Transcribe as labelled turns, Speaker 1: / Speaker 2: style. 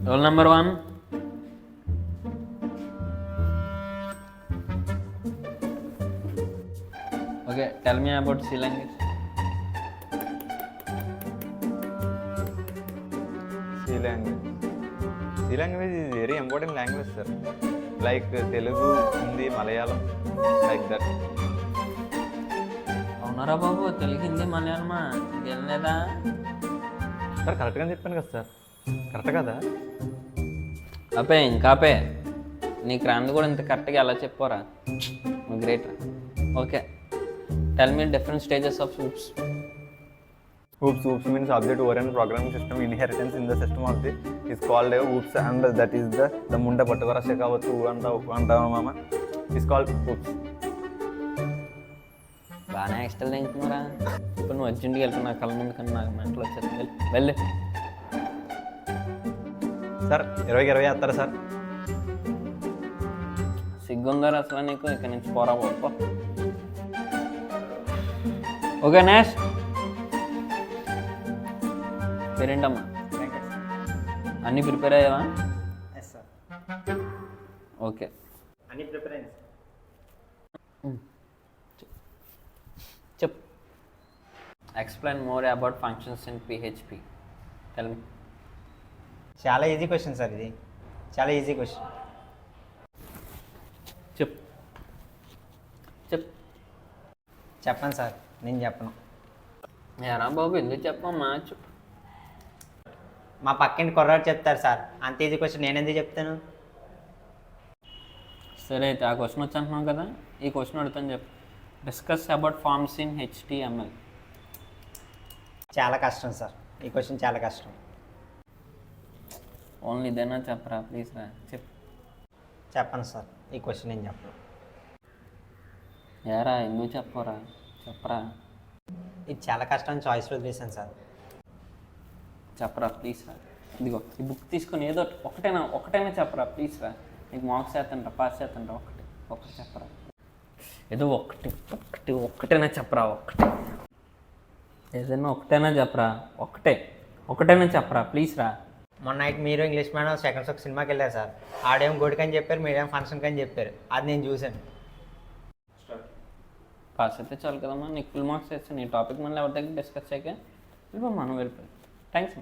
Speaker 1: Roll number 1. Okay, tell me about C language.
Speaker 2: C language. C language is very important language, sir. Like Telugu, Hindi, Malayalam, like that.
Speaker 1: అవునరా బాబు, తెలుగు హిందీ మలయాళమా వెళ్ళలేదా?
Speaker 2: Sir కరెక్ట్గా చెప్పాను కదా sir, correct కదా?
Speaker 1: ఆపే, ఇంకా ఆపే. నీకు రాంది కూడా ఇంత కరెక్ట్గా ఎలా చెప్పారా? నువ్వు గ్రేట్ రా. Okay, tell me different stages of soups.
Speaker 2: Oops means object-oriented programming system inheritance in the system of the is called a oops, and that is the munda pattavara shekavatu anta mama is called oops.
Speaker 1: బాగానే extra తింటున్నారా? ఇప్పుడు నువ్వు అర్జెంట్గా వెళ్తున్నా, కళ్ళ ముందు కన్నా నాకు మెంటలు వచ్చేది. వెళ్ళి
Speaker 2: సార్ 20 వేస్తారా సార్?
Speaker 1: సిగ్గుందారా అసలు నీకు? ఇక్కడ నుంచి పోరా బాబు. ఓకే, నెక్స్ట్ పేరేంటమ్మా? అన్నీ ప్రిపేర్ అయ్యావా? ఓకే,
Speaker 3: అన్ని ప్రిపేర్ అయింది.
Speaker 1: చెప్. Explain more about functions in PHP. Tell me.
Speaker 3: చాలా ఈజీ క్వశ్చన్ సార్, ఇది చాలా ఈజీ క్వశ్చన్.
Speaker 1: చెప్ చెప్
Speaker 3: చెప్పండి సార్, నేను చెప్పను.
Speaker 1: ఎరా బాబు, ఎందుకు చెప్పమ్మా? చెప్పు.
Speaker 3: మా పక్కింటి కుర్రాడు చెప్తారు సార్, అంత ఈజీ క్వశ్చన్ నేను ఎందుకు చెప్తాను?
Speaker 1: సరే అయితే ఆ క్వశ్చన్ వచ్చి అంటున్నావు కదా, ఈ క్వశ్చన్ అడుగుతాను చెప్పు. Discuss about forms in HTML.
Speaker 3: చాలా కష్టం సార్, ఈ క్వశ్చన్ చాలా కష్టం.
Speaker 1: ఓన్లీ ఇదేనా చెప్పరా ప్లీజ్ రా, చెప్పు.
Speaker 3: చెప్పను సార్, ఈ క్వశ్చన్ నేను చెప్పను.
Speaker 1: ఏరా ఎందుకు చెప్పరా? చెప్పరా.
Speaker 3: ఇది చాలా కష్టం, చాయిస్ వదిలేసాను సార్.
Speaker 1: చెప్పరా ప్లీజ్ రా. ఇదిగో ఈ బుక్ తీసుకొని ఏదో ఒకటైనా చెప్పరా ప్లీజ్ రా. నీకు మార్క్స్ వేస్తాను రా, పాస్ చేస్తాను రా. ఒకటి చెప్పరా. ఏదో ఒక్కటైనా చెప్పరా. ఏదైనా ఒకటైనా చెప్పరా. ఒకటైనా చెప్పరా ప్లీజ్ రా.
Speaker 3: మొన్న నైట్ మీరు ఇంగ్లీష్ మీడియం సెకండ్ షోకి సినిమాకి వెళ్ళారు సార్. ఆడేం గుడికి అని చెప్పారు, మీరేం ఫంక్షన్కి అని చెప్పారు. అది నేను చూశాను.
Speaker 1: పాస్ అయితే చాలు కదమ్మా, నీకు ఫుల్ మార్క్స్ వేస్తాను. నీ టాపిక్ మళ్ళీ ఎవరి దగ్గర డిస్కస్ చేయక వెళ్ళిపో, మనం వెళ్ళిపోయి. థ్యాంక్స్.